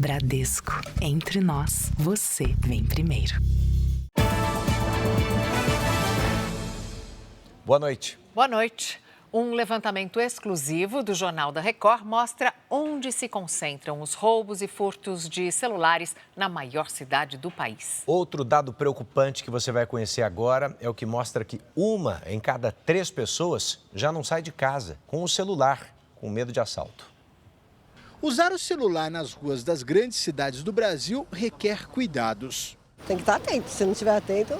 Bradesco. Entre nós, você vem primeiro. Boa noite. Boa noite. Um levantamento exclusivo do Jornal da Record mostra onde se concentram os roubos e furtos de celulares na maior cidade do país. Outro dado preocupante que você vai conhecer agora é o que mostra que 1 em cada 3 pessoas já não sai de casa com o celular, com medo de assalto. Usar o celular nas ruas das grandes cidades do Brasil requer cuidados. Tem que estar atento, se não estiver atento,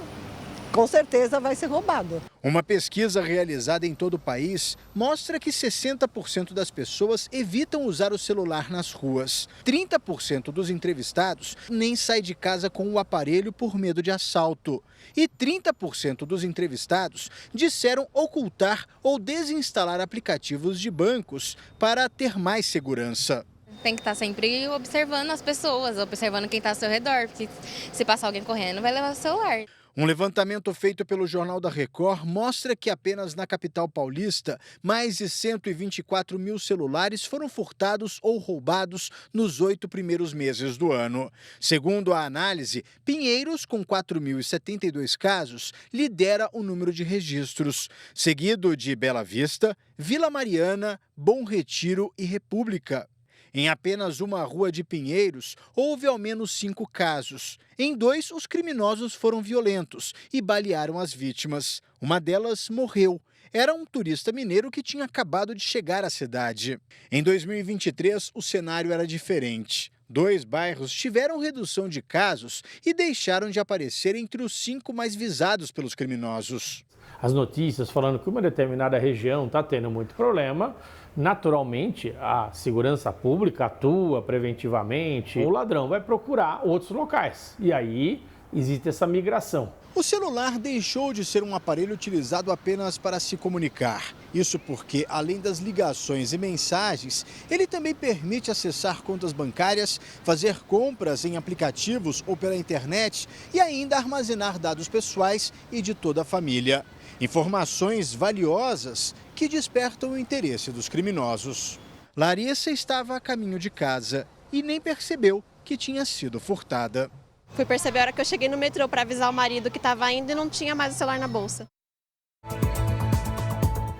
com certeza vai ser roubado. Uma pesquisa realizada em todo o país mostra que 60% das pessoas evitam usar o celular nas ruas. 30% dos entrevistados nem sai de casa com o aparelho por medo de assalto. E 30% dos entrevistados disseram ocultar ou desinstalar aplicativos de bancos para ter mais segurança. Tem que estar sempre observando as pessoas, observando quem está ao seu redor, porque se passar alguém correndo, vai levar o celular. Um levantamento feito pelo Jornal da Record mostra que apenas na capital paulista, mais de 124 mil celulares foram furtados ou roubados nos 8 primeiros meses do ano. Segundo a análise, Pinheiros, com 4.072 casos, lidera o número de registros, seguido de Bela Vista, Vila Mariana, Bom Retiro e República. Em apenas uma rua de Pinheiros, houve ao menos 5 casos. Em 2, os criminosos foram violentos e balearam as vítimas. Uma delas morreu. Era um turista mineiro que tinha acabado de chegar à cidade. Em 2023, o cenário era diferente. 2 bairros tiveram redução de casos e deixaram de aparecer entre os 5 mais visados pelos criminosos. As notícias falando que uma determinada região está tendo muito problema, naturalmente a segurança pública atua preventivamente, o ladrão vai procurar outros locais e aí existe essa migração. O celular deixou de ser um aparelho utilizado apenas para se comunicar. Isso porque, além das ligações e mensagens, ele também permite acessar contas bancárias, fazer compras em aplicativos ou pela internet e ainda armazenar dados pessoais e de toda a família. Informações valiosas que despertam o interesse dos criminosos. Larissa estava a caminho de casa e nem percebeu que tinha sido furtada. Fui perceber a hora que eu cheguei no metrô para avisar o marido que estava indo e não tinha mais o celular na bolsa.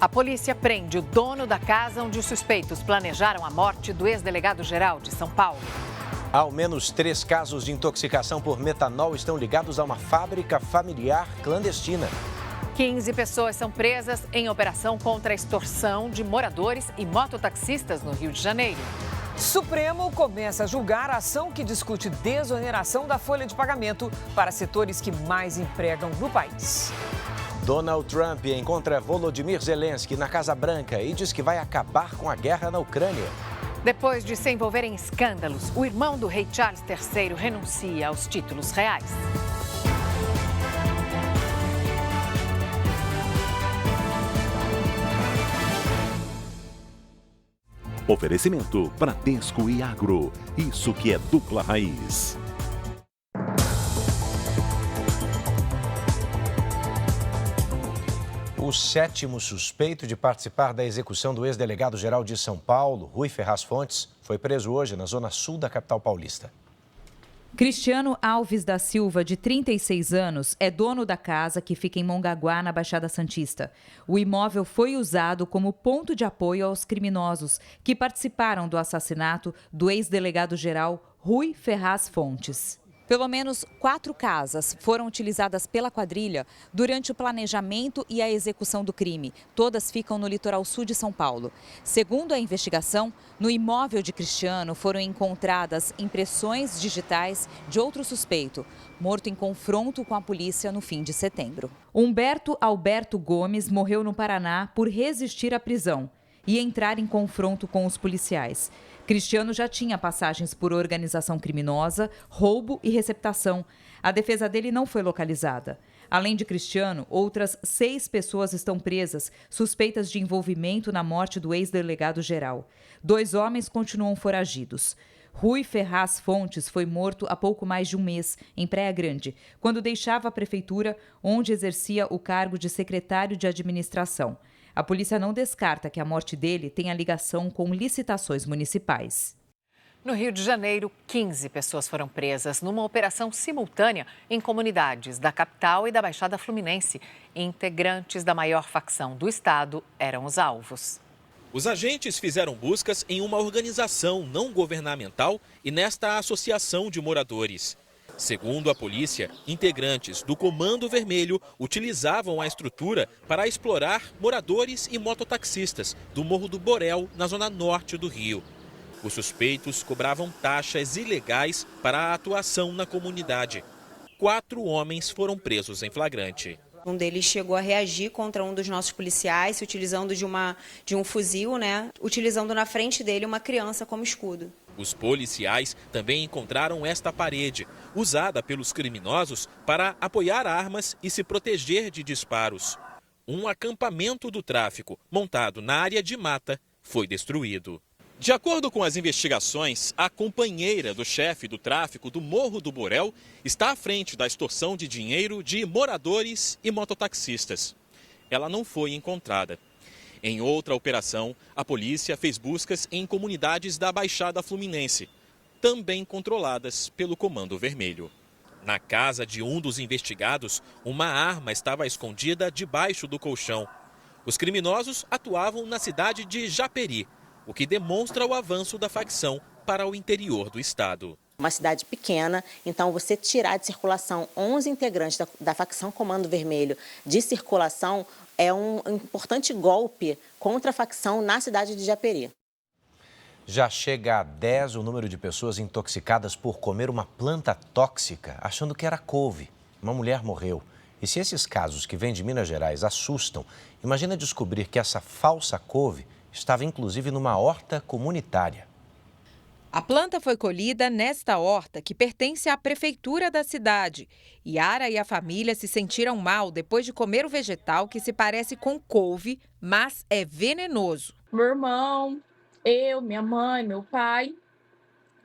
A polícia prende o dono da casa onde os suspeitos planejaram a morte do ex-delegado-geral de São Paulo. Ao menos 3 casos de intoxicação por metanol estão ligados a uma fábrica familiar clandestina. 15 pessoas são presas em operação contra a extorsão de moradores e mototaxistas no Rio de Janeiro. Supremo começa a julgar a ação que discute desoneração da folha de pagamento para setores que mais empregam no país. Donald Trump encontra Volodymyr Zelensky na Casa Branca e diz que vai acabar com a guerra na Ucrânia. Depois de se envolver em escândalos, o irmão do rei Charles III renuncia aos títulos reais. Oferecimento Bradesco e Agro. Isso que é dupla raiz. O 7º suspeito de participar da execução do ex-delegado-geral de São Paulo, Rui Ferraz Fontes, foi preso hoje na zona sul da capital paulista. Cristiano Alves da Silva, de 36 anos, é dono da casa que fica em Mongaguá, na Baixada Santista. O imóvel foi usado como ponto de apoio aos criminosos que participaram do assassinato do ex-delegado-geral Rui Ferraz Fontes. Pelo menos 4 casas foram utilizadas pela quadrilha durante o planejamento e a execução do crime. Todas ficam no litoral sul de São Paulo. Segundo a investigação, no imóvel de Cristiano foram encontradas impressões digitais de outro suspeito, morto em confronto com a polícia no fim de setembro. Humberto Alberto Gomes morreu no Paraná por resistir à prisão e entrar em confronto com os policiais. Cristiano já tinha passagens por organização criminosa, roubo e receptação. A defesa dele não foi localizada. Além de Cristiano, outras 6 pessoas estão presas, suspeitas de envolvimento na morte do ex-delegado-geral. 2 homens continuam foragidos. Rui Ferraz Fontes foi morto há pouco mais de um mês, em Praia Grande, quando deixava a prefeitura, onde exercia o cargo de secretário de administração. A polícia não descarta que a morte dele tenha ligação com licitações municipais. No Rio de Janeiro, 15 pessoas foram presas numa operação simultânea em comunidades da capital e da Baixada Fluminense. Integrantes da maior facção do estado eram os alvos. Os agentes fizeram buscas em uma organização não governamental e nesta associação de moradores. Segundo a polícia, integrantes do Comando Vermelho utilizavam a estrutura para explorar moradores e mototaxistas do Morro do Borel, na zona norte do Rio. Os suspeitos cobravam taxas ilegais para a atuação na comunidade. 4 homens foram presos em flagrante. Um deles chegou a reagir contra um dos nossos policiais, se utilizando de um fuzil, utilizando na frente dele uma criança como escudo. Os policiais também encontraram esta parede, usada pelos criminosos para apoiar armas e se proteger de disparos. Um acampamento do tráfico, montado na área de mata, foi destruído. De acordo com as investigações, a companheira do chefe do tráfico do Morro do Borel está à frente da extorsão de dinheiro de moradores e mototaxistas. Ela não foi encontrada. Em outra operação, a polícia fez buscas em comunidades da Baixada Fluminense, também controladas pelo Comando Vermelho. Na casa de um dos investigados, uma arma estava escondida debaixo do colchão. Os criminosos atuavam na cidade de Japeri, o que demonstra o avanço da facção para o interior do estado. Uma cidade pequena, então você tirar de circulação 11 integrantes da facção Comando Vermelho de circulação é um importante golpe contra a facção na cidade de Japeri. Já chega a 10 o número de pessoas intoxicadas por comer uma planta tóxica, achando que era couve. Uma mulher morreu. E se esses casos que vêm de Minas Gerais assustam, imagina descobrir que essa falsa couve estava inclusive numa horta comunitária. A planta foi colhida nesta horta, que pertence à prefeitura da cidade. Yara e a família se sentiram mal depois de comer o vegetal que se parece com couve, mas é venenoso. Meu irmão, eu, minha mãe, meu pai,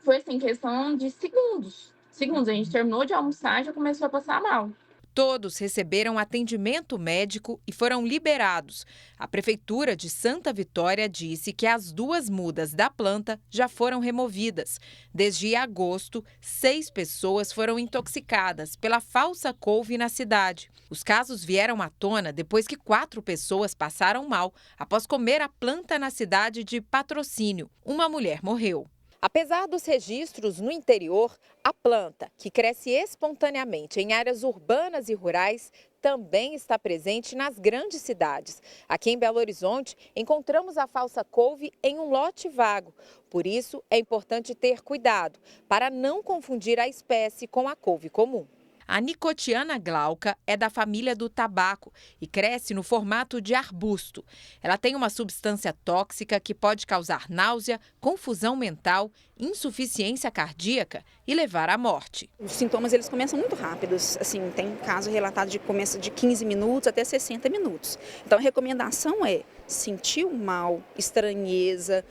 foi assim, questão de segundos. A gente terminou de almoçar e já começou a passar mal. Todos receberam atendimento médico e foram liberados. A Prefeitura de Santa Vitória disse que as 2 mudas da planta já foram removidas. Desde agosto, 6 pessoas foram intoxicadas pela falsa couve na cidade. Os casos vieram à tona depois que 4 pessoas passaram mal após comer a planta na cidade de Patrocínio. Uma mulher morreu. Apesar dos registros no interior, a planta, que cresce espontaneamente em áreas urbanas e rurais, também está presente nas grandes cidades. Aqui em Belo Horizonte, encontramos a falsa couve em um lote vago. Por isso, é importante ter cuidado para não confundir a espécie com a couve comum. A Nicotiana glauca é da família do tabaco e cresce no formato de arbusto. Ela tem uma substância tóxica que pode causar náusea, confusão mental, insuficiência cardíaca e levar à morte. Os sintomas eles começam muito rápidos, assim, tem caso relatado de começo de 15 minutos até 60 minutos. Então a recomendação é sentir o mal, estranheza,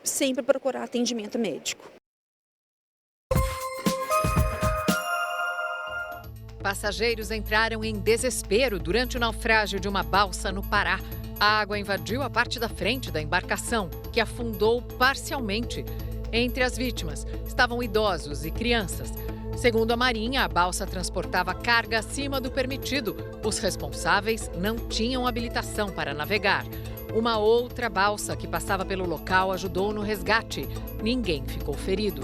sempre procurar atendimento médico. Passageiros entraram em desespero durante o naufrágio de uma balsa no Pará. A água invadiu a parte da frente da embarcação, que afundou parcialmente. Entre as vítimas estavam idosos e crianças. Segundo a Marinha, a balsa transportava carga acima do permitido. Os responsáveis não tinham habilitação para navegar. Uma outra balsa que passava pelo local ajudou no resgate. Ninguém ficou ferido.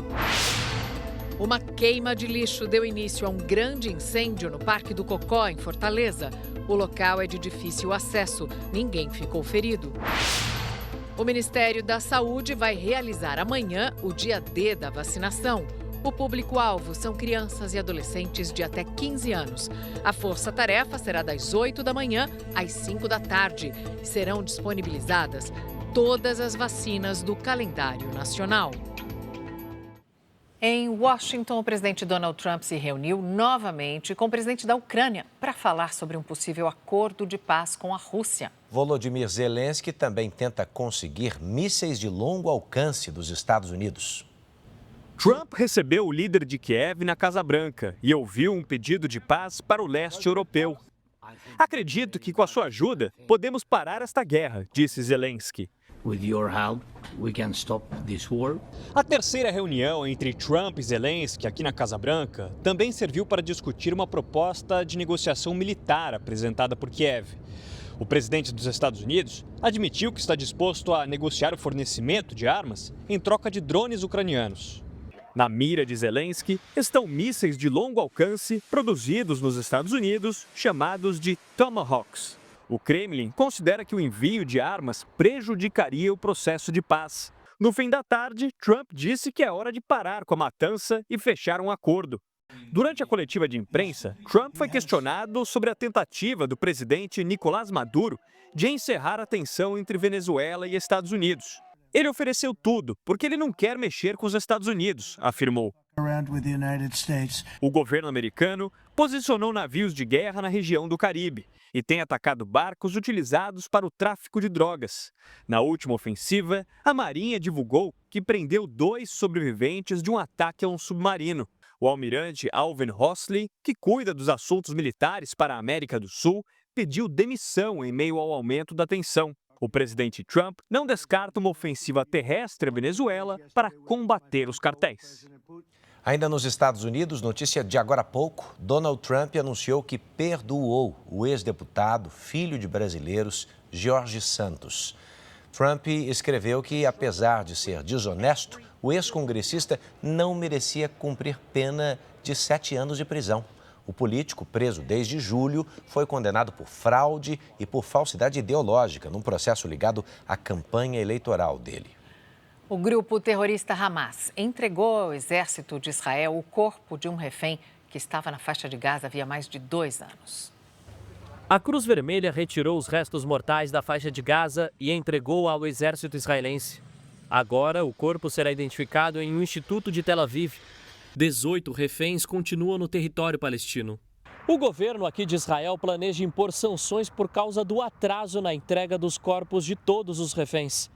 Uma queima de lixo deu início a um grande incêndio no Parque do Cocó, em Fortaleza. O local é de difícil acesso. Ninguém ficou ferido. O Ministério da Saúde vai realizar amanhã o dia D da vacinação. O público-alvo são crianças e adolescentes de até 15 anos. A força-tarefa será das 8 da manhã às 5 da tarde. Serão disponibilizadas todas as vacinas do calendário nacional. Em Washington, o presidente Donald Trump se reuniu novamente com o presidente da Ucrânia para falar sobre um possível acordo de paz com a Rússia. Volodymyr Zelensky também tenta conseguir mísseis de longo alcance dos Estados Unidos. Trump recebeu o líder de Kiev na Casa Branca e ouviu um pedido de paz para o leste europeu. Acredito que com a sua ajuda podemos parar esta guerra, disse Zelensky. With your help, we can stop this war. A terceira reunião entre Trump e Zelensky aqui na Casa Branca também serviu para discutir uma proposta de negociação militar apresentada por Kiev. O presidente dos Estados Unidos admitiu que está disposto a negociar o fornecimento de armas em troca de drones ucranianos. Na mira de Zelensky estão mísseis de longo alcance produzidos nos Estados Unidos, chamados de Tomahawks. O Kremlin considera que o envio de armas prejudicaria o processo de paz. No fim da tarde, Trump disse que é hora de parar com a matança e fechar um acordo. Durante a coletiva de imprensa, Trump foi questionado sobre a tentativa do presidente Nicolás Maduro de encerrar a tensão entre Venezuela e Estados Unidos. Ele ofereceu tudo, porque ele não quer mexer com os Estados Unidos, afirmou. O governo americano posicionou navios de guerra na região do Caribe e tem atacado barcos utilizados para o tráfico de drogas. Na última ofensiva, a Marinha divulgou que prendeu 2 sobreviventes de um ataque a um submarino. O almirante Alvin Hosley, que cuida dos assuntos militares para a América do Sul, pediu demissão em meio ao aumento da tensão. O presidente Trump não descarta uma ofensiva terrestre à Venezuela para combater os cartéis. Ainda nos Estados Unidos, notícia de agora há pouco, Donald Trump anunciou que perdoou o ex-deputado, filho de brasileiros, George Santos. Trump escreveu que, apesar de ser desonesto, o ex-congressista não merecia cumprir pena de 7 anos de prisão. O político, preso desde julho, foi condenado por fraude e por falsidade ideológica num processo ligado à campanha eleitoral dele. O grupo terrorista Hamas entregou ao exército de Israel o corpo de um refém que estava na faixa de Gaza havia mais de 2 anos. A Cruz Vermelha retirou os restos mortais da faixa de Gaza e entregou ao exército israelense. Agora, o corpo será identificado em um instituto de Tel Aviv. 18 reféns continuam no território palestino. O governo aqui de Israel planeja impor sanções por causa do atraso na entrega dos corpos de todos os reféns.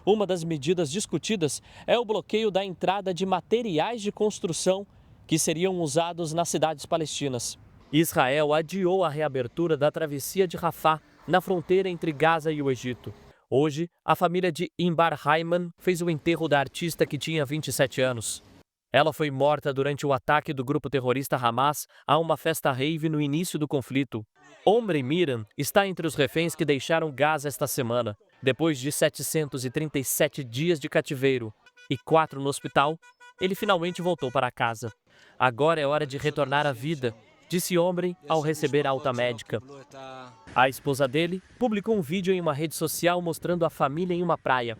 Uma das medidas discutidas é o bloqueio da entrada de materiais de construção que seriam usados nas cidades palestinas. Israel adiou a reabertura da travessia de Rafah, na fronteira entre Gaza e o Egito. Hoje, a família de Inbar Haiman fez o enterro da artista que tinha 27 anos. Ela foi morta durante o ataque do grupo terrorista Hamas a uma festa rave no início do conflito. Omri Miran está entre os reféns que deixaram Gaza esta semana. Depois de 737 dias de cativeiro e 4 no hospital, ele finalmente voltou para casa. Agora é hora de retornar à vida, disse Omri ao receber alta médica. A esposa dele publicou um vídeo em uma rede social mostrando a família em uma praia.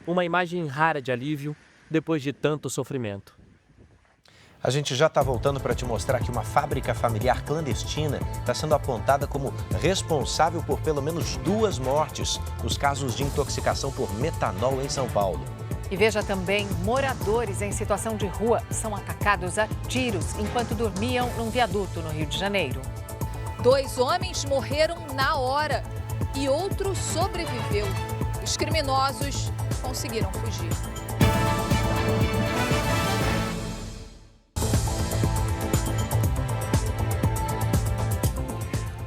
Uma imagem rara de alívio depois de tanto sofrimento. A gente já está voltando para te mostrar que uma fábrica familiar clandestina está sendo apontada como responsável por pelo menos 2 mortes nos casos de intoxicação por metanol em São Paulo. E veja também, moradores em situação de rua são atacados a tiros enquanto dormiam num viaduto no Rio de Janeiro. 2 homens morreram na hora e outro sobreviveu. Os criminosos conseguiram fugir.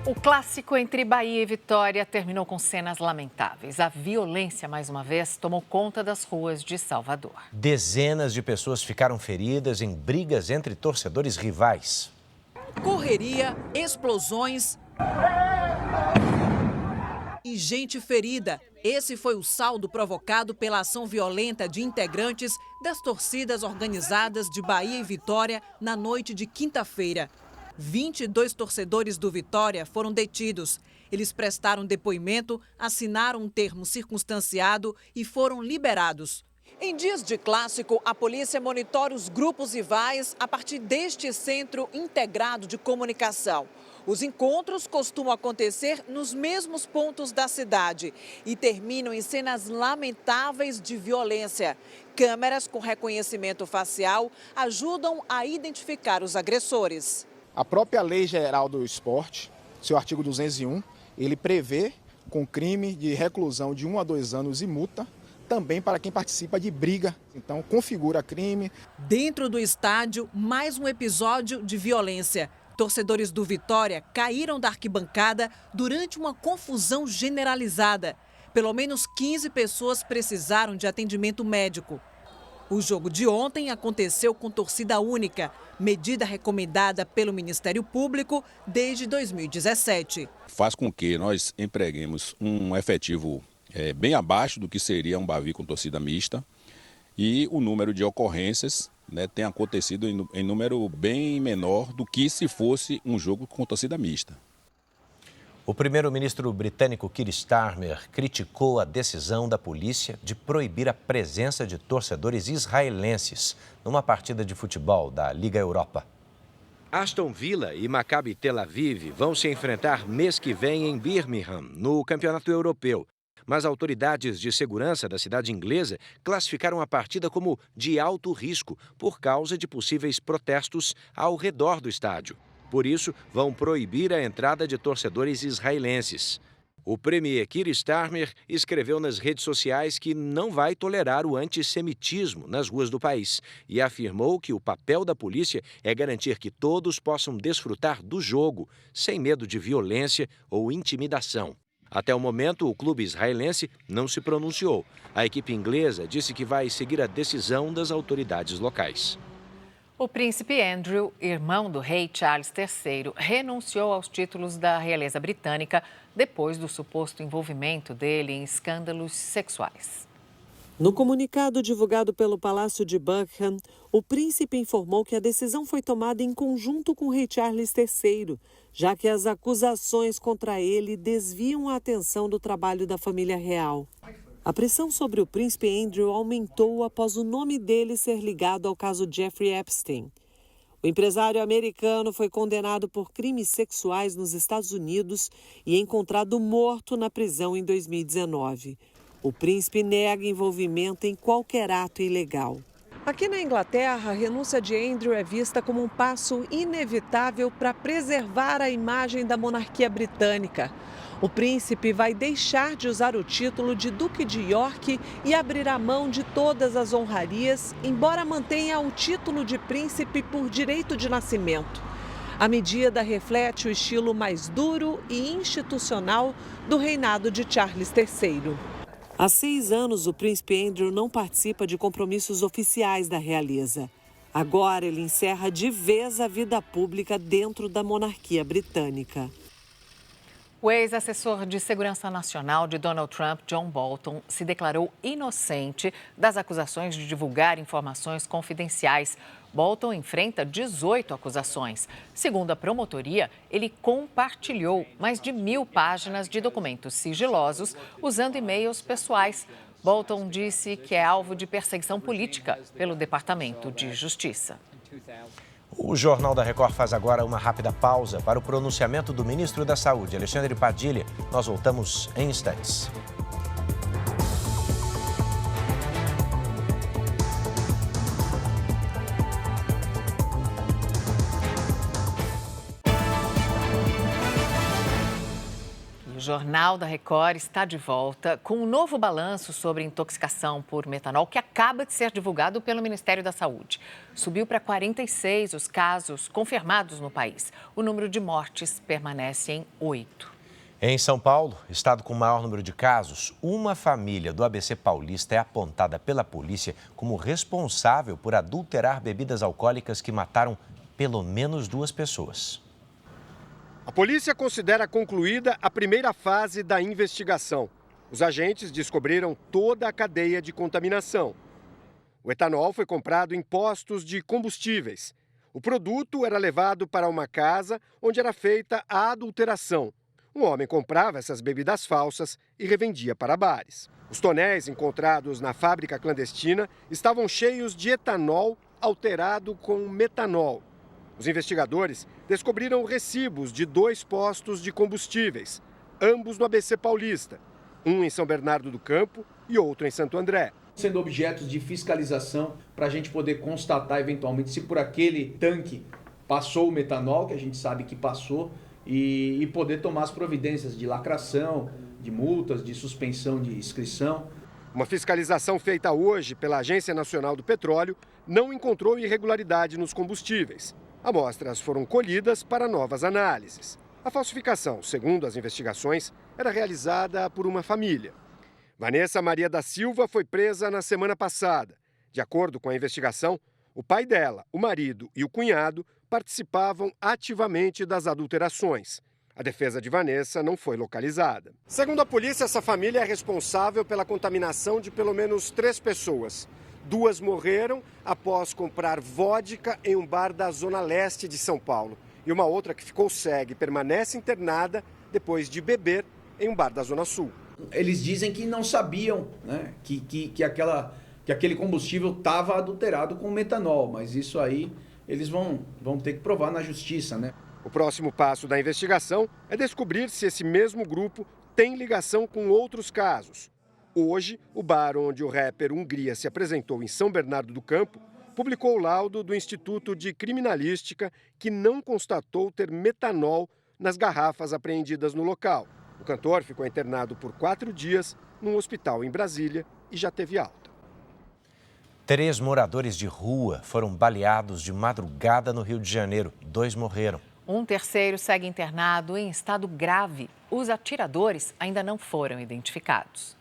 O clássico entre Bahia e Vitória terminou com cenas lamentáveis. A violência, mais uma vez, tomou conta das ruas de Salvador. Dezenas de pessoas ficaram feridas em brigas entre torcedores rivais. Correria, explosões e gente ferida. Esse foi o saldo provocado pela ação violenta de integrantes das torcidas organizadas de Bahia e Vitória na noite de quinta-feira. 22 torcedores do Vitória foram detidos. Eles prestaram depoimento, assinaram um termo circunstanciado e foram liberados. Em dias de clássico, a polícia monitora os grupos rivais a partir deste centro integrado de comunicação. Os encontros costumam acontecer nos mesmos pontos da cidade e terminam em cenas lamentáveis de violência. Câmeras com reconhecimento facial ajudam a identificar os agressores. A própria Lei Geral do Esporte, seu artigo 201, ele prevê com crime de reclusão de 1 a 2 anos e multa, também para quem participa de briga. Então, configura crime. Dentro do estádio, mais um episódio de violência. Torcedores do Vitória caíram da arquibancada durante uma confusão generalizada. pelo menos 15 pessoas precisaram de atendimento médico. O jogo de ontem aconteceu com torcida única, medida recomendada pelo Ministério Público desde 2017. Faz com que nós empreguemos um efetivo bem abaixo do que seria um Bavi com torcida mista e o número de ocorrências tem acontecido em número bem menor do que se fosse um jogo com torcida mista. O primeiro-ministro britânico Keir Starmer criticou a decisão da polícia de proibir a presença de torcedores israelenses numa partida de futebol da Liga Europa. Aston Villa e Maccabi Tel Aviv vão se enfrentar mês que vem em Birmingham, no Campeonato Europeu. Mas autoridades de segurança da cidade inglesa classificaram a partida como de alto risco por causa de possíveis protestos ao redor do estádio. Por isso, vão proibir a entrada de torcedores israelenses. O premier Keir Starmer escreveu nas redes sociais que não vai tolerar o antissemitismo nas ruas do país e afirmou que o papel da polícia é garantir que todos possam desfrutar do jogo, sem medo de violência ou intimidação. Até o momento, o clube israelense não se pronunciou. A equipe inglesa disse que vai seguir a decisão das autoridades locais. O príncipe Andrew, irmão do rei Charles III, renunciou aos títulos da realeza britânica depois do suposto envolvimento dele em escândalos sexuais. No comunicado divulgado pelo Palácio de Buckingham, o príncipe informou que a decisão foi tomada em conjunto com o rei Charles III, já que as acusações contra ele desviam a atenção do trabalho da família real. A pressão sobre o príncipe Andrew aumentou após o nome dele ser ligado ao caso Jeffrey Epstein. O empresário americano foi condenado por crimes sexuais nos Estados Unidos e encontrado morto na prisão em 2019. O príncipe nega envolvimento em qualquer ato ilegal. Aqui na Inglaterra, a renúncia de Andrew é vista como um passo inevitável para preservar a imagem da monarquia britânica. O príncipe vai deixar de usar o título de Duque de York e abrirá mão de todas as honrarias, embora mantenha o título de príncipe por direito de nascimento. A medida reflete o estilo mais duro e institucional do reinado de Charles III. Há 6 anos, o príncipe Andrew não participa de compromissos oficiais da realeza. Agora, ele encerra de vez a vida pública dentro da monarquia britânica. O ex-assessor de Segurança Nacional de Donald Trump, John Bolton, se declarou inocente das acusações de divulgar informações confidenciais. Bolton enfrenta 18 acusações. Segundo a promotoria, ele compartilhou mais de 1.000 páginas de documentos sigilosos usando e-mails pessoais. Bolton disse que é alvo de perseguição política pelo Departamento de Justiça. O Jornal da Record faz agora uma rápida pausa para o pronunciamento do ministro da Saúde, Alexandre Padilha. Nós voltamos em instantes. O Jornal da Record está de volta com um novo balanço sobre intoxicação por metanol que acaba de ser divulgado pelo Ministério da Saúde. Subiu para 46 os casos confirmados no país. O número de mortes permanece em 8. Em São Paulo, estado com o maior número de casos, uma família do ABC Paulista é apontada pela polícia como responsável por adulterar bebidas alcoólicas que mataram pelo menos 2 pessoas. A polícia considera concluída a primeira fase da investigação. Os agentes descobriram toda a cadeia de contaminação. O etanol foi comprado em postos de combustíveis. O produto era levado para uma casa onde era feita a adulteração. Um homem comprava essas bebidas falsas e revendia para bares. Os tonéis encontrados na fábrica clandestina estavam cheios de etanol alterado com metanol. Os investigadores descobriram recibos de 2 postos de combustíveis, ambos no ABC Paulista, um em São Bernardo do Campo e outro em Santo André. Sendo objetos de fiscalização para a gente poder constatar eventualmente se por aquele tanque passou o metanol, que a gente sabe que passou, e poder tomar as providências de lacração, de multas, de suspensão de inscrição. Uma fiscalização feita hoje pela Agência Nacional do Petróleo não encontrou irregularidade nos combustíveis. Amostras foram colhidas para novas análises. A falsificação, segundo as investigações, era realizada por uma família. Vanessa Maria da Silva foi presa na semana passada. De acordo com a investigação, o pai dela, o marido e o cunhado participavam ativamente das adulterações. A defesa de Vanessa não foi localizada. Segundo a polícia, essa família é responsável pela contaminação de pelo menos 3 pessoas. 2 morreram após comprar vodka em um bar da zona leste de São Paulo. E uma outra que ficou cega e permanece internada depois de beber em um bar da zona sul. Eles dizem que não sabiam, né, que aquele combustível estava adulterado com metanol, mas isso aí eles vão ter que provar na justiça, né? O próximo passo da investigação é descobrir se esse mesmo grupo tem ligação com outros casos. Hoje, o bar onde o rapper Hungria se apresentou em São Bernardo do Campo publicou o laudo do Instituto de Criminalística que não constatou ter metanol nas garrafas apreendidas no local. O cantor ficou internado por 4 dias num hospital em Brasília e já teve alta. 3 moradores de rua foram baleados de madrugada no Rio de Janeiro. 2 morreram. Um terceiro segue internado em estado grave. Os atiradores ainda não foram identificados.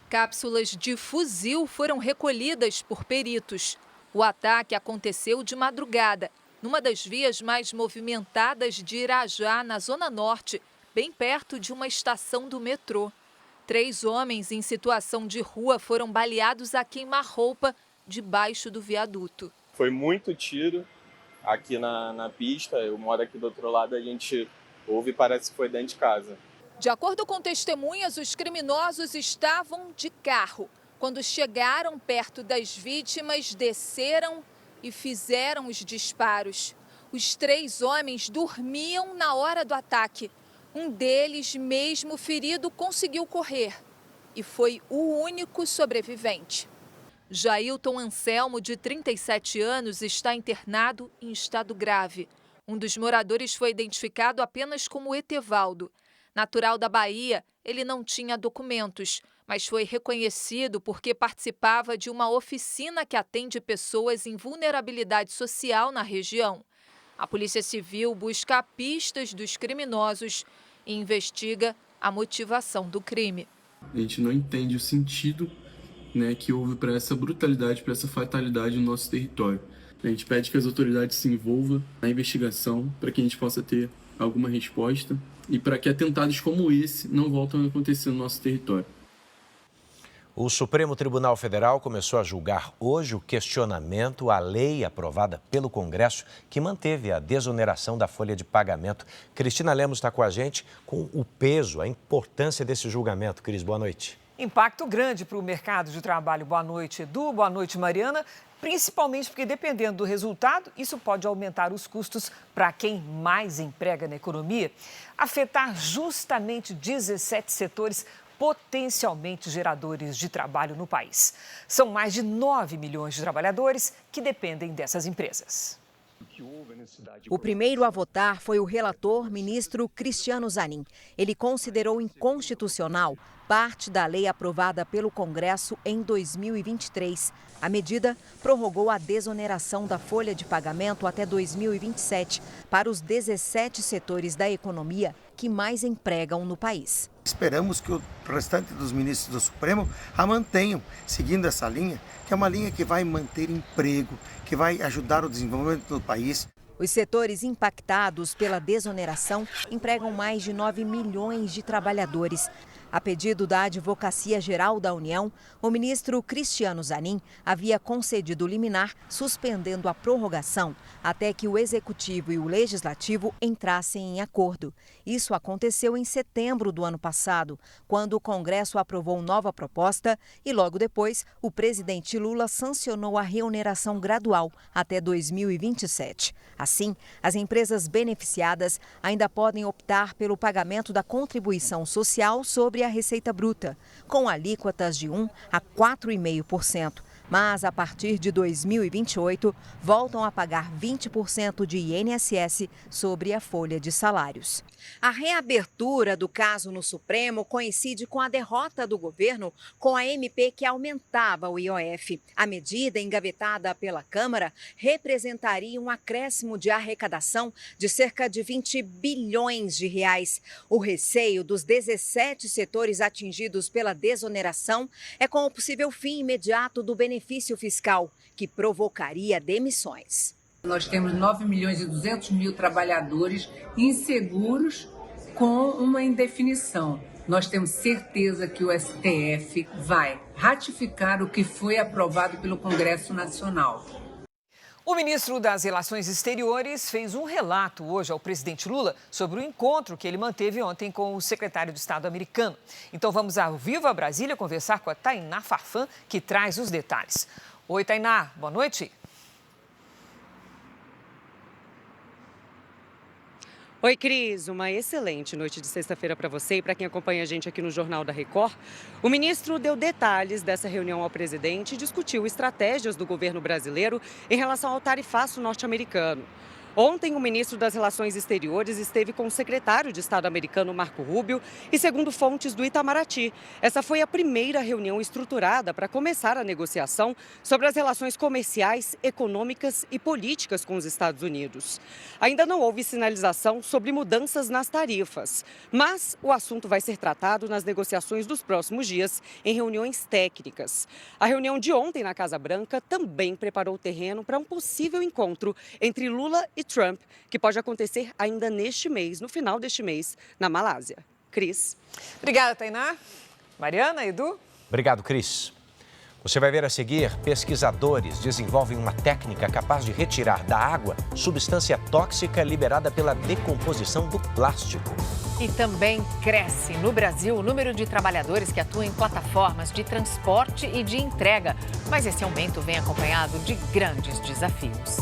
Cápsulas de fuzil foram recolhidas por peritos. O ataque aconteceu de madrugada, numa das vias mais movimentadas de Irajá, na Zona Norte, bem perto de uma estação do metrô. 3 homens em situação de rua foram baleados a queima-roupa debaixo do viaduto. Foi muito tiro aqui na pista. Eu moro aqui do outro lado, a gente ouve e parece que foi dentro de casa. De acordo com testemunhas, os criminosos estavam de carro. Quando chegaram perto das vítimas, desceram e fizeram os disparos. Os 3 homens dormiam na hora do ataque. Um deles, mesmo ferido, conseguiu correr e foi o único sobrevivente. Jailton Anselmo, de 37 anos, está internado em estado grave. Um dos moradores foi identificado apenas como Etevaldo. Natural da Bahia, ele não tinha documentos, mas foi reconhecido porque participava de uma oficina que atende pessoas em vulnerabilidade social na região. A Polícia Civil busca pistas dos criminosos e investiga a motivação do crime. A gente não entende o sentido, né, que houve para essa brutalidade, para essa fatalidade no nosso território. A gente pede que as autoridades se envolvam na investigação para que a gente possa ter alguma resposta e para que atentados como esse não voltem a acontecer no nosso território. O Supremo Tribunal Federal começou a julgar hoje o questionamento à lei aprovada pelo Congresso que manteve a desoneração da folha de pagamento. Cristina Lemos está com a gente com o peso, a importância desse julgamento. Cris, boa noite. Impacto grande para o mercado de trabalho. Boa noite, Edu. Boa noite, Mariana. Principalmente porque, dependendo do resultado, isso pode aumentar os custos para quem mais emprega na economia, afetar justamente 17 setores potencialmente geradores de trabalho no país. São mais de 9 milhões de trabalhadores que dependem dessas empresas. O primeiro a votar foi o relator, ministro Cristiano Zanin. Ele considerou inconstitucional parte da lei aprovada pelo Congresso em 2023. A medida prorrogou a desoneração da folha de pagamento até 2027 para os 17 setores da economia que mais empregam no país. Esperamos que o restante dos ministros do Supremo a mantenham, seguindo essa linha, que é uma linha que vai manter emprego, que vai ajudar o desenvolvimento do país. Os setores impactados pela desoneração empregam mais de 9 milhões de trabalhadores. A pedido da Advocacia Geral da União, o ministro Cristiano Zanin havia concedido liminar suspendendo a prorrogação até que o Executivo e o Legislativo entrassem em acordo. Isso aconteceu em setembro do ano passado, quando o Congresso aprovou nova proposta e logo depois o presidente Lula sancionou a reoneração gradual até 2027. Assim, as empresas beneficiadas ainda podem optar pelo pagamento da contribuição social sobre a receita bruta, com alíquotas de 1% a 4,5%. Mas, a partir de 2028, voltam a pagar 20% de INSS sobre a folha de salários. A reabertura do caso no Supremo coincide com a derrota do governo com a MP que aumentava o IOF. A medida, engavetada pela Câmara, representaria um acréscimo de arrecadação de cerca de 20 bilhões de reais. O receio dos 17 setores atingidos pela desoneração é com o possível fim imediato do benefício fiscal, que provocaria demissões. Nós temos 9.200.000 trabalhadores inseguros com uma indefinição. Nós temos certeza que o STF vai ratificar o que foi aprovado pelo Congresso Nacional. O ministro das Relações Exteriores fez um relato hoje ao presidente Lula sobre o encontro que ele manteve ontem com o secretário de Estado americano. Então vamos ao vivo a Brasília conversar com a Tainá Farfan, que traz os detalhes. Oi, Tainá, boa noite. Oi, Cris. Uma excelente noite de sexta-feira para você e para quem acompanha a gente aqui no Jornal da Record. O ministro deu detalhes dessa reunião ao presidente e discutiu estratégias do governo brasileiro em relação ao tarifaço norte-americano. Ontem, o ministro das Relações Exteriores esteve com o secretário de Estado americano, Marco Rubio, e segundo fontes do Itamaraty, essa foi a primeira reunião estruturada para começar a negociação sobre as relações comerciais, econômicas e políticas com os Estados Unidos. Ainda não houve sinalização sobre mudanças nas tarifas, mas o assunto vai ser tratado nas negociações dos próximos dias, em reuniões técnicas. A reunião de ontem na Casa Branca também preparou o terreno para um possível encontro entre Lula e Trump, que pode acontecer ainda neste mês, no final deste mês, na Malásia. Cris. Obrigada, Tainá. Mariana, Edu. Obrigado, Cris. Você vai ver a seguir, pesquisadores desenvolvem uma técnica capaz de retirar da água substância tóxica liberada pela decomposição do plástico. E também cresce no Brasil o número de trabalhadores que atuam em plataformas de transporte e de entrega. Mas esse aumento vem acompanhado de grandes desafios.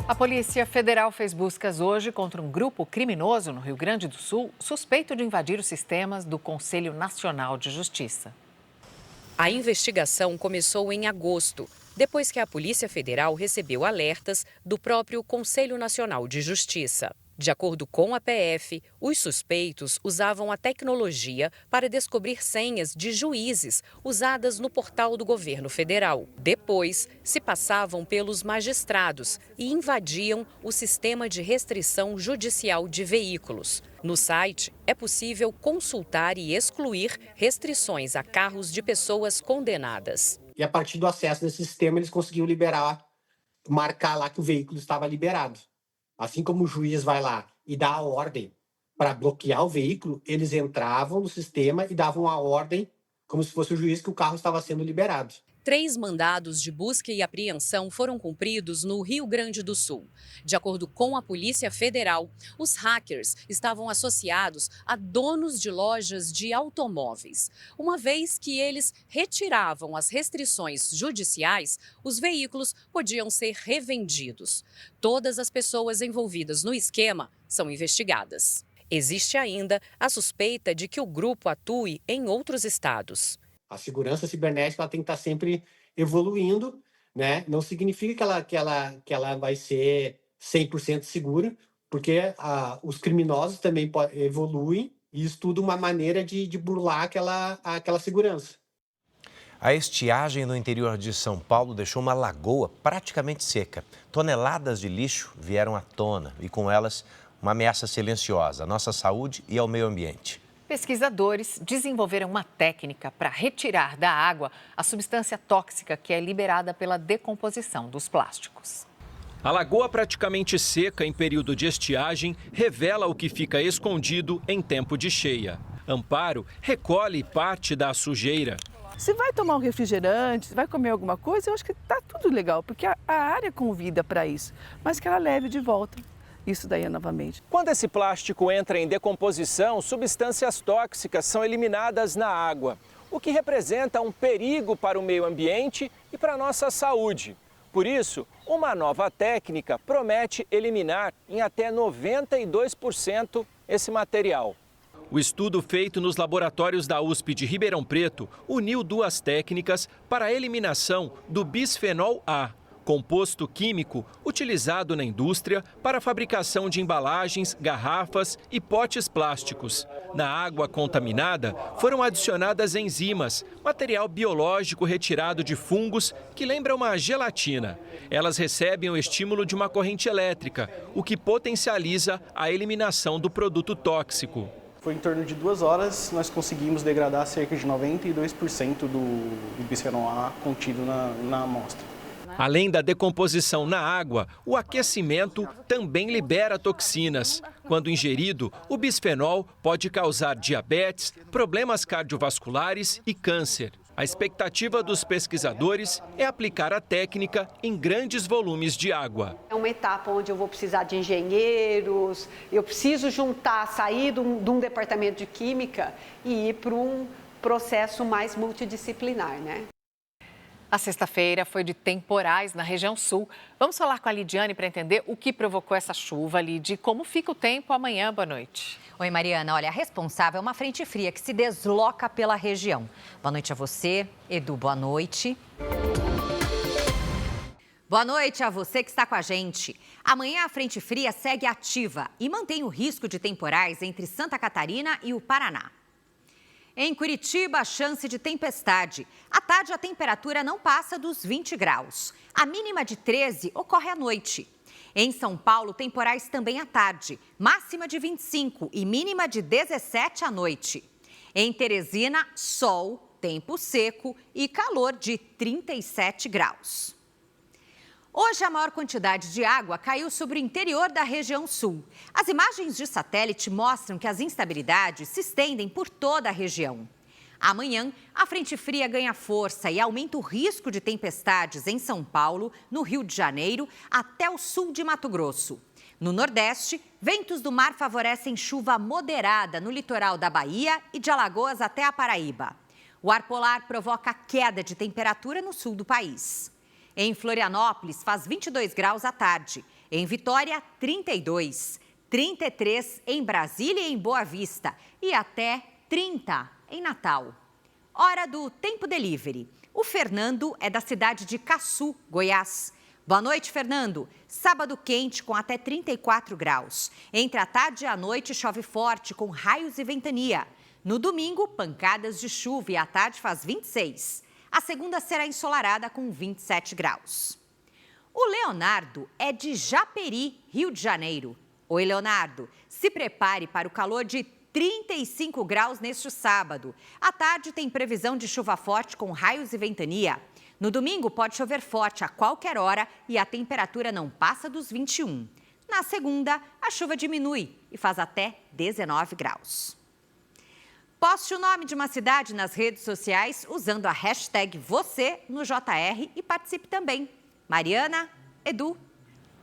A Polícia Federal fez buscas hoje contra um grupo criminoso no Rio Grande do Sul, suspeito de invadir os sistemas do Conselho Nacional de Justiça. A investigação começou em agosto, depois que a Polícia Federal recebeu alertas do próprio Conselho Nacional de Justiça. De acordo com a PF, os suspeitos usavam a tecnologia para descobrir senhas de juízes usadas no portal do governo federal. Depois, se passavam pelos magistrados e invadiam o sistema de restrição judicial de veículos. No site, é possível consultar e excluir restrições a carros de pessoas condenadas. E a partir do acesso desse sistema, eles conseguiam marcar lá que o veículo estava liberado. Assim como o juiz vai lá e dá a ordem para bloquear o veículo, eles entravam no sistema e davam a ordem, como se fosse o juiz, que o carro estava sendo liberado. 3 mandados de busca e apreensão foram cumpridos no Rio Grande do Sul. De acordo com a Polícia Federal, os hackers estavam associados a donos de lojas de automóveis. Uma vez que eles retiravam as restrições judiciais, os veículos podiam ser revendidos. Todas as pessoas envolvidas no esquema são investigadas. Existe ainda a suspeita de que o grupo atue em outros estados. A segurança cibernética ela tem que estar sempre evoluindo, né? Não significa que ela vai ser 100% segura, porque os criminosos também evoluem e estudam uma maneira de burlar aquela segurança. A estiagem no interior de São Paulo deixou uma lagoa praticamente seca. Toneladas de lixo vieram à tona e, com elas, uma ameaça silenciosa à nossa saúde e ao meio ambiente. Pesquisadores desenvolveram uma técnica para retirar da água a substância tóxica que é liberada pela decomposição dos plásticos. A lagoa praticamente seca em período de estiagem revela o que fica escondido em tempo de cheia. Amparo recolhe parte da sujeira. Se vai tomar um refrigerante, se vai comer alguma coisa, eu acho que está tudo legal, porque a área convida para isso, mas que ela leve de volta. Isso daí novamente. Quando esse plástico entra em decomposição, substâncias tóxicas são eliminadas na água, o que representa um perigo para o meio ambiente e para a nossa saúde. Por isso, uma nova técnica promete eliminar em até 92% esse material. O estudo feito nos laboratórios da USP de Ribeirão Preto uniu duas técnicas para a eliminação do bisfenol A, composto químico utilizado na indústria para a fabricação de embalagens, garrafas e potes plásticos. Na água contaminada foram adicionadas enzimas, material biológico retirado de fungos que lembra uma gelatina. Elas recebem o estímulo de uma corrente elétrica, o que potencializa a eliminação do produto tóxico. Foi em torno de 2 horas, nós conseguimos degradar cerca de 92% do bisfenol A contido na amostra. Além da decomposição na água, o aquecimento também libera toxinas. Quando ingerido, o bisfenol pode causar diabetes, problemas cardiovasculares e câncer. A expectativa dos pesquisadores é aplicar a técnica em grandes volumes de água. É uma etapa onde eu vou precisar de engenheiros, eu preciso sair de um departamento de química e ir para um processo mais multidisciplinar, né? A sexta-feira foi de temporais na região sul. Vamos falar com a Lidiane para entender o que provocou essa chuva, Lid, e como fica o tempo amanhã. Boa noite. Oi, Mariana. Olha, a responsável é uma frente fria que se desloca pela região. Boa noite a você. Edu, boa noite. Boa noite a você que está com a gente. Amanhã a frente fria segue ativa e mantém o risco de temporais entre Santa Catarina e o Paraná. Em Curitiba, a chance de tempestade. À tarde, a temperatura não passa dos 20 graus. A mínima de 13 ocorre à noite. Em São Paulo, temporais também à tarde. Máxima de 25 e mínima de 17 à noite. Em Teresina, sol, tempo seco e calor de 37 graus. Hoje, a maior quantidade de água caiu sobre o interior da região sul. As imagens de satélite mostram que as instabilidades se estendem por toda a região. Amanhã, a frente fria ganha força e aumenta o risco de tempestades em São Paulo, no Rio de Janeiro, até o sul de Mato Grosso. No Nordeste, ventos do mar favorecem chuva moderada no litoral da Bahia e de Alagoas até a Paraíba. O ar polar provoca queda de temperatura no sul do país. Em Florianópolis, faz 22 graus à tarde. Em Vitória, 32. 33 em Brasília e em Boa Vista. E até 30 em Natal. Hora do Tempo Delivery. O Fernando é da cidade de Caçu, Goiás. Boa noite, Fernando. Sábado quente com até 34 graus. Entre a tarde e a noite chove forte com raios e ventania. No domingo, pancadas de chuva e à tarde faz 26. A segunda será ensolarada com 27 graus. O Leonardo é de Japeri, Rio de Janeiro. Oi, Leonardo. Se prepare para o calor de 35 graus neste sábado. À tarde tem previsão de chuva forte com raios e ventania. No domingo pode chover forte a qualquer hora e a temperatura não passa dos 21. Na segunda, a chuva diminui e faz até 19 graus. Poste o nome de uma cidade nas redes sociais usando a hashtag você no JR e participe também. Mariana, Edu.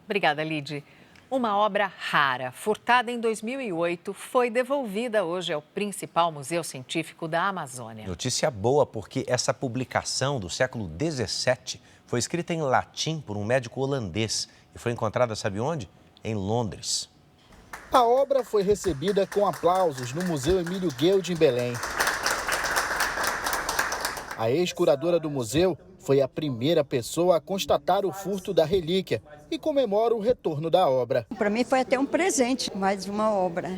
Obrigada, Lid. Uma obra rara, furtada em 2008, foi devolvida hoje ao principal museu científico da Amazônia. Notícia boa, porque essa publicação do século XVII foi escrita em latim por um médico holandês e foi encontrada, sabe onde? Em Londres. A obra foi recebida com aplausos no Museu Emílio Guild, em Belém. A ex-curadora do museu foi a primeira pessoa a constatar o furto da relíquia e comemora o retorno da obra. Para mim foi até um presente, mais uma obra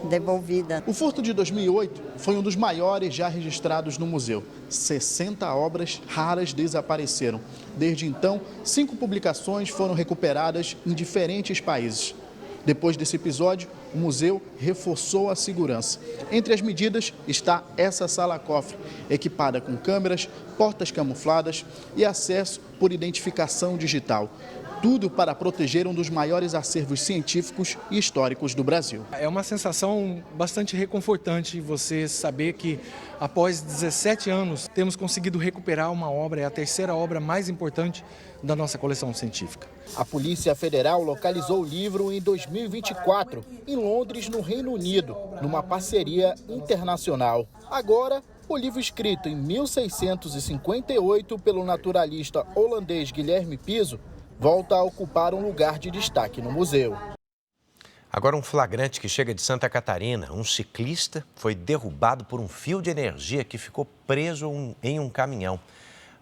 devolvida. O furto de 2008 foi um dos maiores já registrados no museu. 60 obras raras desapareceram. Desde então, 5 publicações foram recuperadas em diferentes países. Depois desse episódio, o museu reforçou a segurança. Entre as medidas está essa sala-cofre, equipada com câmeras, portas camufladas e acesso por identificação digital. Tudo para proteger um dos maiores acervos científicos e históricos do Brasil. É uma sensação bastante reconfortante você saber que, após 17 anos, temos conseguido recuperar uma obra, é a terceira obra mais importante da nossa coleção científica. A Polícia Federal localizou o livro em 2024, em Londres, no Reino Unido, numa parceria internacional. Agora, O livro, escrito em 1658 pelo naturalista holandês Guilherme Piso, volta a ocupar um lugar de destaque no museu. Agora um flagrante que chega de Santa Catarina. Um ciclista foi derrubado por um fio de energia que ficou preso em um caminhão.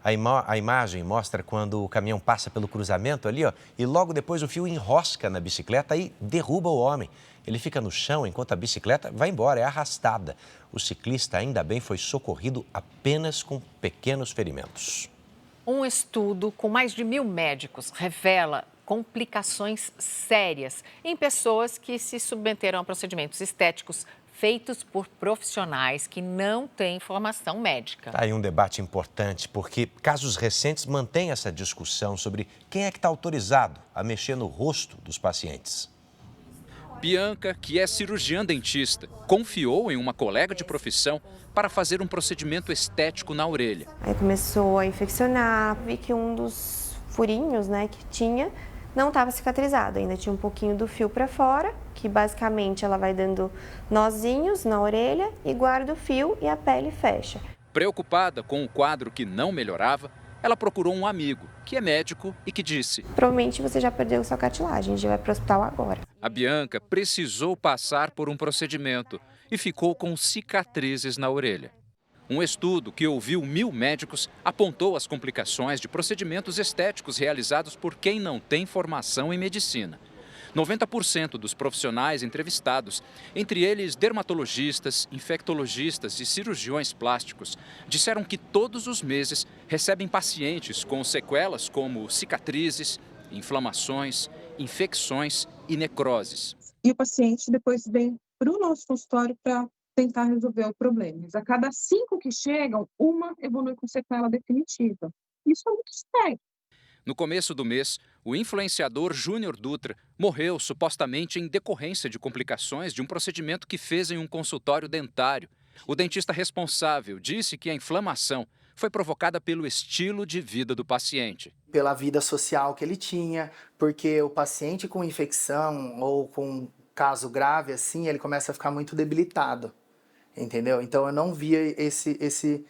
A imagem mostra quando o caminhão passa pelo cruzamento ali, ó, e logo depois o fio enrosca na bicicleta e derruba o homem. Ele fica no chão enquanto a bicicleta vai embora, é arrastada. O ciclista, ainda bem, foi socorrido apenas com pequenos ferimentos. Um estudo com mais de 1.000 médicos revela complicações sérias em pessoas que se submeteram a procedimentos estéticos feitos por profissionais que não têm formação médica. Tá aí um debate importante, porque casos recentes mantêm essa discussão sobre quem é que está autorizado a mexer no rosto dos pacientes. Bianca, que é cirurgiã dentista, confiou em uma colega de profissão para fazer um procedimento estético na orelha. Aí começou a infeccionar, vi que um dos furinhos, que tinha, não estava cicatrizado, ainda tinha um pouquinho do fio para fora, que basicamente ela vai dando nozinhos na orelha e guarda o fio e a pele fecha. Preocupada com o quadro que não melhorava, ela procurou um amigo, que é médico e que disse: provavelmente você já perdeu sua cartilagem, a gente vai para o hospital agora. A Bianca precisou passar por um procedimento e ficou com cicatrizes na orelha. Um estudo que ouviu 1.000 médicos apontou as complicações de procedimentos estéticos realizados por quem não tem formação em medicina. 90% dos profissionais entrevistados, entre eles dermatologistas, infectologistas e cirurgiões plásticos, disseram que todos os meses recebem pacientes com sequelas como cicatrizes, inflamações, infecções e necroses. E o paciente depois vem para o nosso consultório para tentar resolver o problema. A cada 5 que chegam, uma evolui com sequela definitiva. Isso é muito sério. No começo do mês, o influenciador Júnior Dutra morreu supostamente em decorrência de complicações de um procedimento que fez em um consultório dentário. O dentista responsável disse que a inflamação foi provocada pelo estilo de vida do paciente. Pela vida social que ele tinha, porque o paciente com infecção ou com caso grave assim, ele começa a ficar muito debilitado, entendeu? Então eu não via esse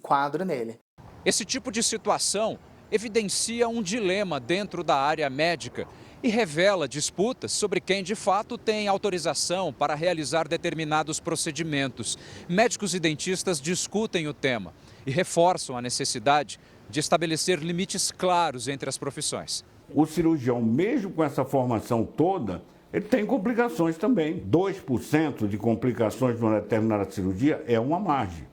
quadro nele. Esse tipo de situação evidencia um dilema dentro da área médica e revela disputas sobre quem de fato tem autorização para realizar determinados procedimentos. Médicos e dentistas discutem o tema e reforçam a necessidade de estabelecer limites claros entre as profissões. O cirurgião, mesmo com essa formação toda, ele tem complicações também. 2% de complicações de uma determinada cirurgia é uma margem.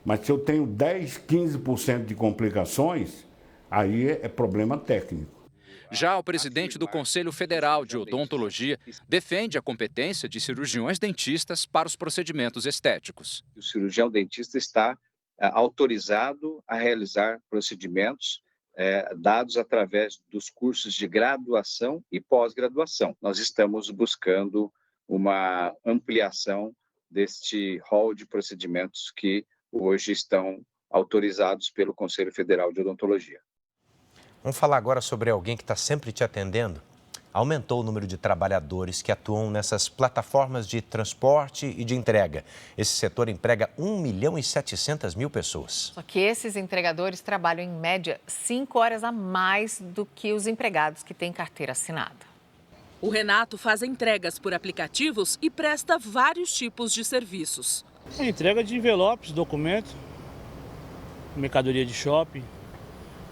Mas se eu tenho 10, 15% de complicações, aí é problema técnico. Já o presidente do Conselho Federal de Odontologia defende a competência de cirurgiões dentistas para os procedimentos estéticos. O cirurgião dentista está autorizado a realizar procedimentos dados através dos cursos de graduação e pós-graduação. Nós estamos buscando uma ampliação deste rol de procedimentos que hoje estão autorizados pelo Conselho Federal de Odontologia. Vamos falar agora sobre alguém que está sempre te atendendo. Aumentou o número de trabalhadores que atuam nessas plataformas de transporte e de entrega. Esse setor emprega 1.700.000 pessoas. Só que esses entregadores trabalham, em média, 5 horas a mais do que os empregados que têm carteira assinada. O Renato faz entregas por aplicativos e presta vários tipos de serviços. Entrega de envelopes, documentos, mercadoria de shopping,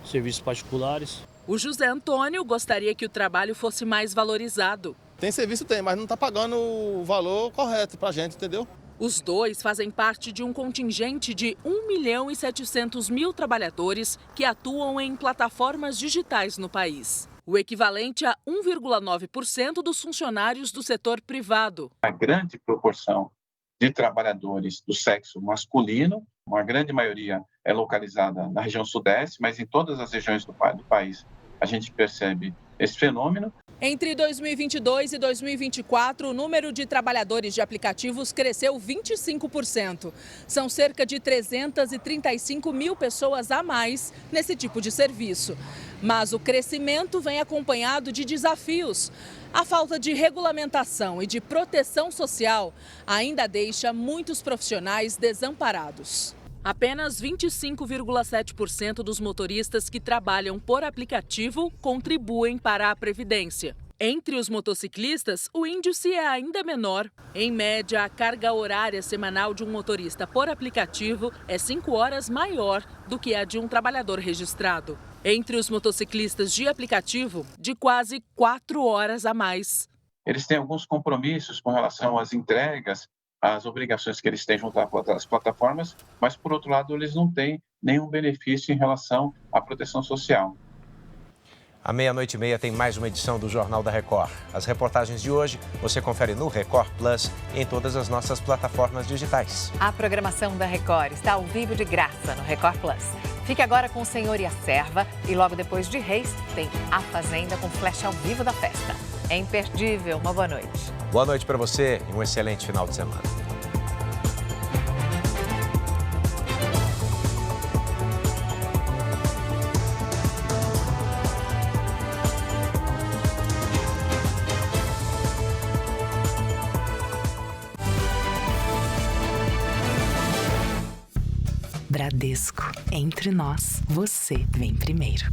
serviços particulares. O José Antônio gostaria que o trabalho fosse mais valorizado. Tem serviço, mas não está pagando o valor correto para a gente, entendeu? Os dois fazem parte de um contingente de 1.700.000 trabalhadores que atuam em plataformas digitais no país. O equivalente a 1,9% dos funcionários do setor privado. A grande proporção de trabalhadores do sexo masculino, uma grande maioria é localizada na região sudeste, mas em todas as regiões do país a gente percebe esse fenômeno. Entre 2022 e 2024, o número de trabalhadores de aplicativos cresceu 25%. São cerca de 335 mil pessoas a mais nesse tipo de serviço. Mas o crescimento vem acompanhado de desafios. A falta de regulamentação e de proteção social ainda deixa muitos profissionais desamparados. Apenas 25,7% dos motoristas que trabalham por aplicativo contribuem para a Previdência. Entre os motociclistas, o índice é ainda menor. Em média, a carga horária semanal de um motorista por aplicativo é 5 horas maior do que a de um trabalhador registrado. Entre os motociclistas de aplicativo, de quase 4 horas a mais. Eles têm alguns compromissos com relação às entregas, as obrigações que eles têm junto às plataformas, mas, por outro lado, eles não têm nenhum benefício em relação à proteção social. À 00:30 tem mais uma edição do Jornal da Record. As reportagens de hoje você confere no Record Plus e em todas as nossas plataformas digitais. A programação da Record está ao vivo de graça no Record Plus. Fique agora com O Senhor e a Serva e logo depois de Reis tem A Fazenda com flash ao vivo da festa. É imperdível. Uma boa noite. Boa noite para você e um excelente final de semana. Bradesco, entre nós, você vem primeiro.